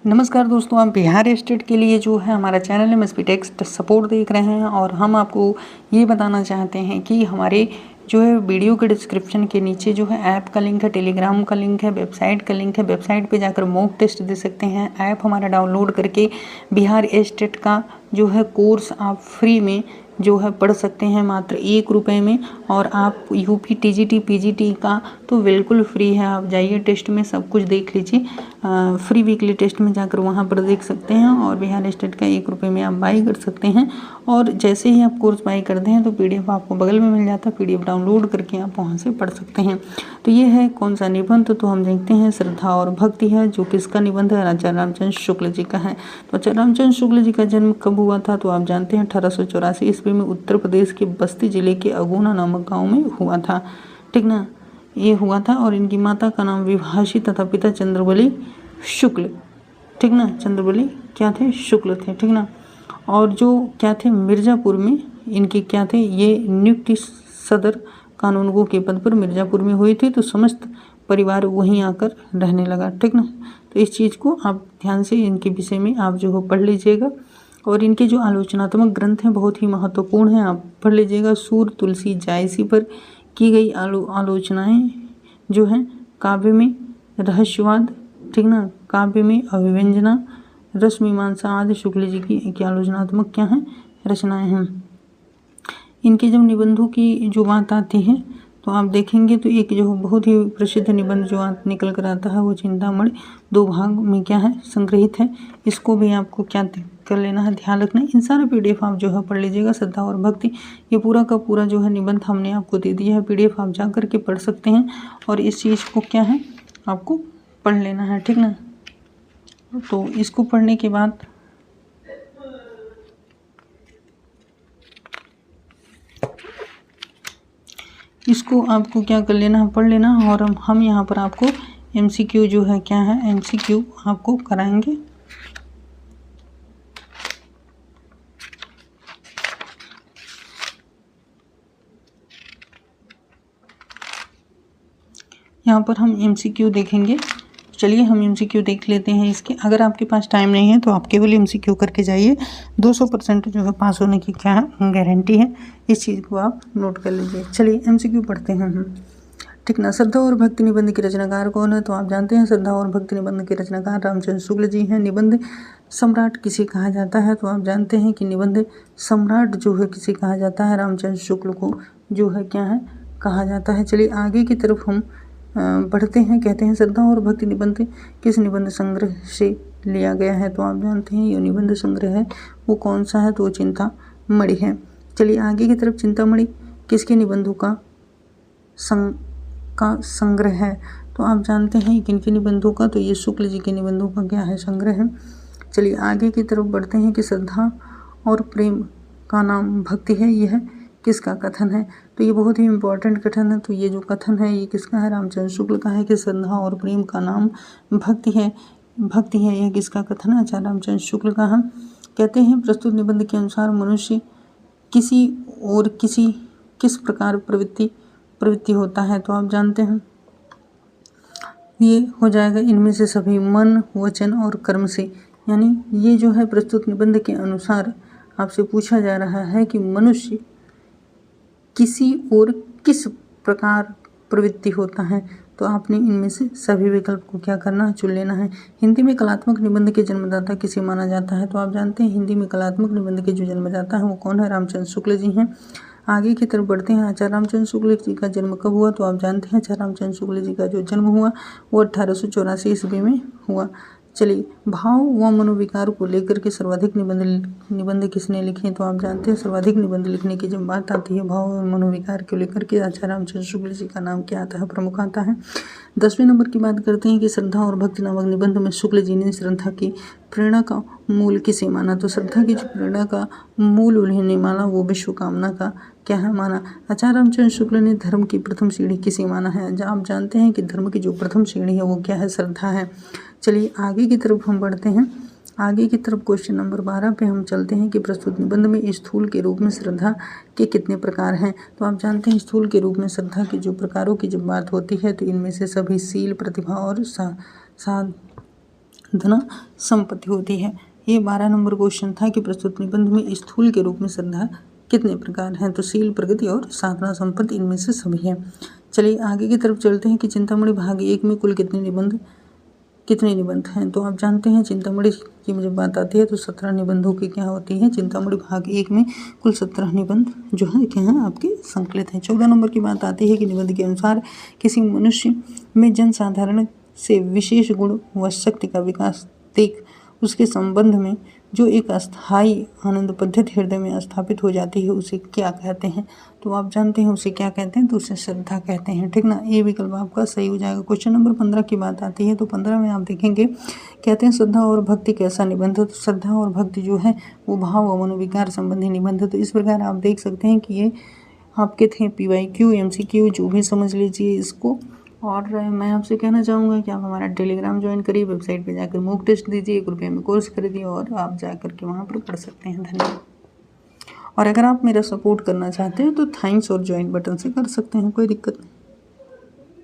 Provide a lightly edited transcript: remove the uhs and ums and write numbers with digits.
नमस्कार दोस्तों, आप बिहार स्टेट के लिए जो है हमारा चैनल एमएसपी टेक्स्ट सपोर्ट देख रहे हैं और हम आपको ये बताना चाहते हैं कि हमारे जो है वीडियो के डिस्क्रिप्शन के नीचे जो है ऐप का लिंक है, टेलीग्राम का लिंक है, वेबसाइट का लिंक है। वेबसाइट पे जाकर मॉक टेस्ट दे सकते हैं। ऐप हमारा डाउनलोड करके बिहार स्टेट का जो है कोर्स आप फ्री में जो है पढ़ सकते हैं मात्र ₹1 में। और आप यूपी टीजीटी पीजीटी का तो बिल्कुल फ्री है। आप जाइए टेस्ट में सब कुछ देख लीजिए। फ्री वीकली टेस्ट में जाकर वहाँ पर देख सकते हैं और बिहार स्टेट का ₹1 में आप बाई कर सकते हैं। और जैसे ही आप कोर्स बाई करते हैं तो पीडीएफ आपको बगल में मिल जाता है। पीडीएफ डाउनलोड करके आप वहाँ से पढ़ सकते हैं। तो ये है कौन सा निबंध, तो हम देखते हैं श्रद्धा और भक्ति है, जो किसका निबंध है, आचार्य रामचंद्र शुक्ल जी का है। तो आचार्य रामचंद्र शुक्ल जी का जन्म कब हुआ था, तो आप जानते हैं 1884 ईस्वी में उत्तर प्रदेश के बस्ती जिले के अगुना नामक गाँव में हुआ था। ठीक ना, ये हुआ था। और इनकी माता का नाम विभाषी तथा पिता चंद्रबली शुक्ल, ठीक ना, चंद्रबली क्या थे, शुक्ल थे, ठीक ना। और जो क्या थे, मिर्ज़ापुर में इनके क्या थे, ये नियुक्ति सदर कानूनगो के पद पर मिर्ज़ापुर में हुई थी। तो समस्त परिवार वहीं आकर रहने लगा, ठीक ना। तो इस चीज़ को आप ध्यान से इनके विषय में आप जो है पढ़ लीजिएगा। और इनके जो आलोचनात्मक ग्रंथ हैं बहुत ही महत्वपूर्ण हैं, आप पढ़ लीजिएगा। सूर, तुलसी, जायसी पर की गई आलोचनाएं जो हैं, काव्य में रहस्यवाद, ठीक ना, काव्य में अभिव्यंजना, रस मीमांसा आदि शुक्ल जी की आलोचनात्मक क्या हैं, रचनाएं हैं। इनके जब निबंधों की जो बात आती है तो आप देखेंगे तो एक जो बहुत ही प्रसिद्ध निबंध जो निकल कर आता है वो चिंतामणि 2 भाग में क्या है, संग्रहित है। इसको भी आपको क्या कर लेना है, ध्यान रखना है। इन सारे पीडीएफ आप जो है पढ़ लीजिएगा। श्रद्धा और भक्ति, ये पूरा का पूरा जो है निबंध हमने आपको दे दिया है। पीडीएफ आप जा करके पढ़ सकते हैं और इस चीज़ को क्या है आपको पढ़ लेना है, ठीक ना। तो इसको पढ़ने के बाद इसको आपको क्या कर लेना है, पढ़ लेना। और हम यहाँ पर आपको एमसीक्यू जो है क्या है, एमसीक्यू आपको कराएंगे। यहाँ पर हम एमसीक्यू देखेंगे। चलिए हम एमसीक्यू देख लेते हैं इसके। अगर आपके पास टाइम नहीं है तो आप केवल एमसीक्यू करके जाइए। 200% जो है पास होने की क्या है, गारंटी है। इस चीज़ को आप नोट कर लीजिए। चलिए एमसीक्यू पढ़ते हैं हम, ठीक ना। श्रद्धा और भक्ति निबंध के रचनाकार कौन है, तो आप जानते हैं श्रद्धा और भक्ति निबंध के रचनाकार रामचंद्र शुक्ल जी हैं। निबंध सम्राट किसे कहा जाता है, तो आप जानते हैं कि निबंध सम्राट जो है किसे कहा जाता है, रामचंद्र शुक्ल को जो है क्या है कहा जाता है। चलिए आगे की तरफ हम बढ़ते हैं। कहते हैं श्रद्धा और भक्ति निबंध किस निबंध संग्रह से लिया गया है, तो आप जानते हैं ये निबंध संग्रह है वो कौन सा है, तो वो चिंतामणि है। चलिए आगे की तरफ, चिंतामणि किसके निबंधों का संग्रह है, तो आप जानते हैं किनके निबंधों का, तो ये शुक्ल जी के निबंधों का क्या है, संग्रह है। चलिए आगे की तरफ बढ़ते हैं कि श्रद्धा और प्रेम का नाम भक्ति है, यह किसका कथन है, तो ये बहुत ही इम्पोर्टेंट कथन है। तो ये जो कथन है ये किसका है, रामचंद्र शुक्ल का है कि श्रद्धा और प्रेम का नाम भक्ति है। भक्ति है, यह किसका कथन है, आचार्य रामचंद्र शुक्ल का है। कहते हैं प्रस्तुत निबंध के अनुसार मनुष्य किसी और किस प्रकार प्रवृत्ति होता है, तो आप जानते हैं ये हो जाएगा इनमें से सभी, मन, वचन और कर्म से। यानी ये जो है प्रस्तुत निबंध के अनुसार आपसे पूछा जा रहा है कि मनुष्य किसी और किस प्रकार प्रवृत्ति होता है, तो आपने इनमें से सभी विकल्प को क्या करना है, चुन लेना है। हिंदी में कलात्मक निबंध के जन्मदाता किसे माना जाता है, तो आप जानते हैं हिंदी में कलात्मक निबंध के जो जन्मदाता है वो कौन है, रामचंद्र शुक्ल जी हैं। आगे की तरफ बढ़ते हैं। आचार्य रामचंद्र शुक्ल जी का जन्म कब हुआ, तो आप जानते हैं आचार्य रामचंद्र शुक्ल जी का जो जन्म हुआ वो 1884 ईस्वी में हुआ। चलिए भाव व मनोविकार को लेकर के सर्वाधिक निबंध किसने लिखे, तो आप जानते हैं सर्वाधिक निबंध लिखने की जब बात आती है भाव और मनोविकार को लेकर के आचार्य रामचंद्र शुक्ल जी का नाम क्या आता है, प्रमुख आता है। 10वें नंबर की बात करते हैं कि श्रद्धा और भक्ति नामक निबंध में शुक्ल जी ने श्रद्धा की प्रेरणा का मूल किसे माना, तो श्रद्धा की जो प्रेरणा का मूल उन्होंने माना वो विश्वकामना का क्या है माना। आचार्य रामचंद्र शुक्ल ने धर्म की प्रथम सीढ़ी किसे माना है, आप जानते हैं कि धर्म की जो प्रथम सीढ़ी है वो क्या है, श्रद्धा है। चलिए आगे की तरफ हम बढ़ते हैं। आगे की तरफ क्वेश्चन नंबर 12 पे हम चलते हैं कि प्रस्तुत निबंध में स्थूल के रूप में श्रद्धा के कितने प्रकार हैं, तो आप जानते हैं स्थूल के रूप में श्रद्धा के जो प्रकारों की जब बात होती है तो इनमें से सभी शील, प्रतिभा और धन संपत्ति होती है। ये 12 नंबर क्वेश्चन था कि प्रस्तुत निबंध में स्थूल के रूप में श्रद्धा कितने प्रकार हैं? तो शील, प्रगति और साधना संपत्ति इनमें से सभी है। चलिए आगे की तरफ चलते हैं कि चिंतामणि भाग 1 में कुल कितने निबंध हैं? तो आप जानते हैं चिंतामणि की जब बात आती है तो 17 निबंधों की क्या होती है? चिंतामणि भाग 1 में कुल 17 निबंध जो है क्या हैं आपके संकलित हैं। 14 नंबर की बात आती है कि निबंध के अनुसार किसी मनुष्य में जनसाधारण से विशेष गुण व शक्ति का विकास देख उसके संबंध में जो एक अस्थायी आनंद पद्धति हृदय में स्थापित हो जाती है उसे क्या कहते हैं? तो आप जानते हैं उसे क्या कहते हैं? तो उसे श्रद्धा कहते हैं, ठीक ना। ये विकल्प आपका सही हो जाएगा। क्वेश्चन नंबर 15 की बात आती है तो 15 में आप देखेंगे कहते हैं श्रद्धा और भक्ति कैसा निबंध है? तो श्रद्धा और भक्ति जो है वो भाव व मनोविकार संबंधी निबंध है। तो इस प्रकार आप देख सकते हैं कि ये आपके थे PYQ MCQ जो भी समझ लीजिए इसको। और मैं आपसे कहना चाहूँगा कि आप हमारा टेलीग्राम ज्वाइन करिए, वेबसाइट पे जाकर मॉक टेस्ट दीजिए, 1 रुपये में कोर्स खरीदिए और आप जा कर के वहाँ पर पढ़ सकते हैं। धन्यवाद। और अगर आप मेरा सपोर्ट करना चाहते हैं तो थैंक्स और ज्वाइन बटन से कर सकते हैं, कोई दिक्कत नहीं।